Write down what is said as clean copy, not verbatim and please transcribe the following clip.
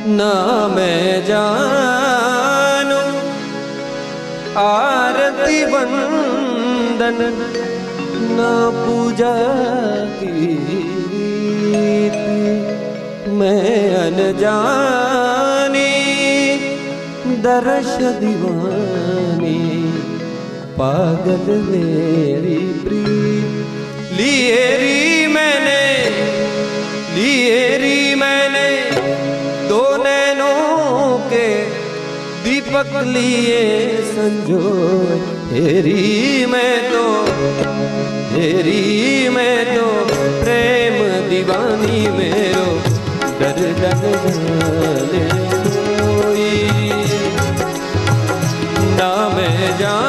ना मैं जानू आरती वंदन ना पूजा की मैं अनजानी दर्श दीवानी पागल मेरी प्रीत लिए री मैंने दो नैनों के दीपक लिए संजो हेरी मैं तो प्रेम दीवानी मेरो दर्द जाने कोई ना मैं जान